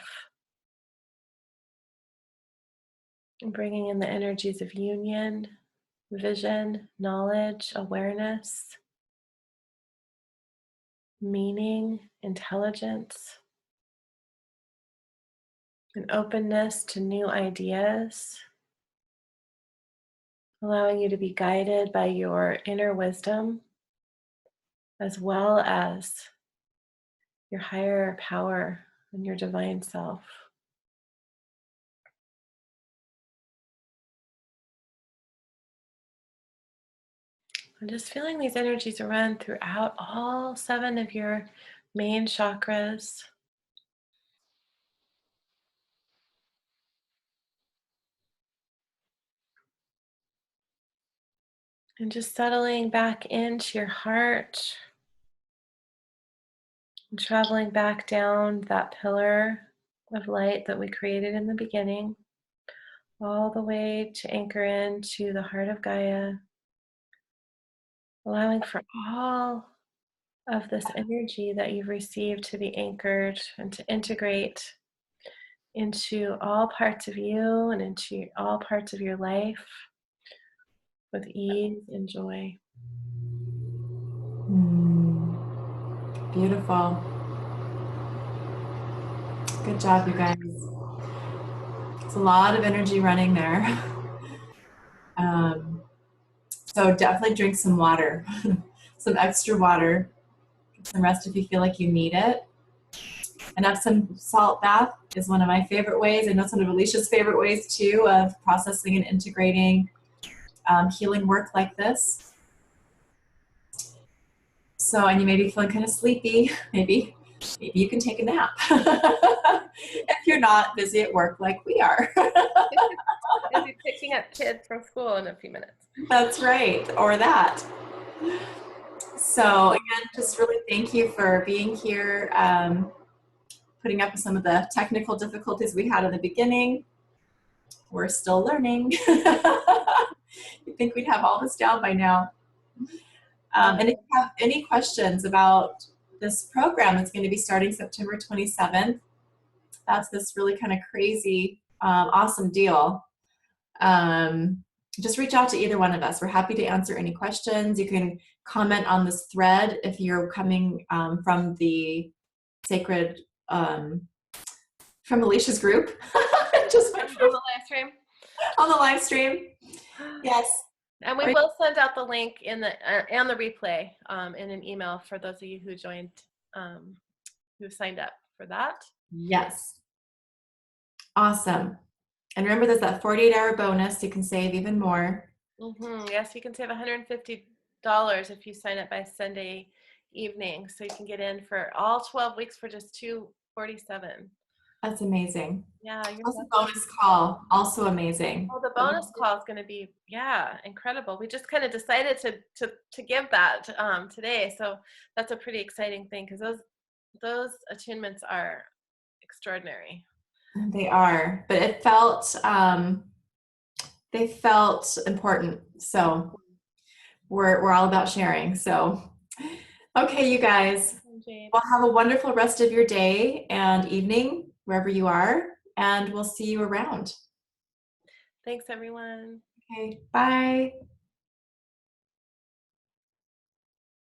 And bringing in the energies of union, vision, knowledge, awareness, meaning, intelligence, an openness to new ideas, allowing you to be guided by your inner wisdom as well as your higher power and your divine self. And just feeling these energies run throughout all 7 of your main chakras. And just settling back into your heart and traveling back down that pillar of light that we created in the beginning, all the way to anchor into the heart of Gaia, allowing for all of this energy that you've received to be anchored and to integrate into all parts of you and into all parts of your life with ease and joy. Beautiful. Good job, you guys. It's a lot of energy running there. So definitely drink some water, some extra water, get some rest if you feel like you need it. And Epsom salt bath is one of my favorite ways. I know it's one of Alicia's favorite ways too of processing and integrating healing work like this. So, and you may be feeling kind of sleepy, maybe you can take a nap if you're not busy at work like we are. Busy picking up kids from school in a few minutes. That's right, or that. So again, just really thank you for being here, putting up with some of the technical difficulties we had in the beginning. We're still learning. You'd think we'd have all this down by now. And if you have any questions about this program that's going to be starting September 27th, that's this really kind of crazy, awesome deal. Just reach out to either one of us. We're happy to answer any questions. You can comment on this thread if you're coming from the sacred, from Alicia's group. Just went on the live stream. On the live stream. Yes. And we will send out the link in the and the replay in an email for those of you who joined, who signed up for that. Yes. Awesome. And remember, there's that 48-hour bonus. You can save even more. Yes, you can save $150 if you sign up by Sunday evening. So you can get in for all 12 weeks for just $247. That's amazing. Yeah. Plus a bonus call, also amazing. Oh, the bonus call is going to be, incredible. We just kind of decided to give that today. So that's a pretty exciting thing because those attunements are extraordinary. They are, but it felt, they felt important. So we're all about sharing. So, okay, you guys, well, have a wonderful rest of your day and evening, wherever you are, and we'll see you around. Thanks, everyone. Okay, bye.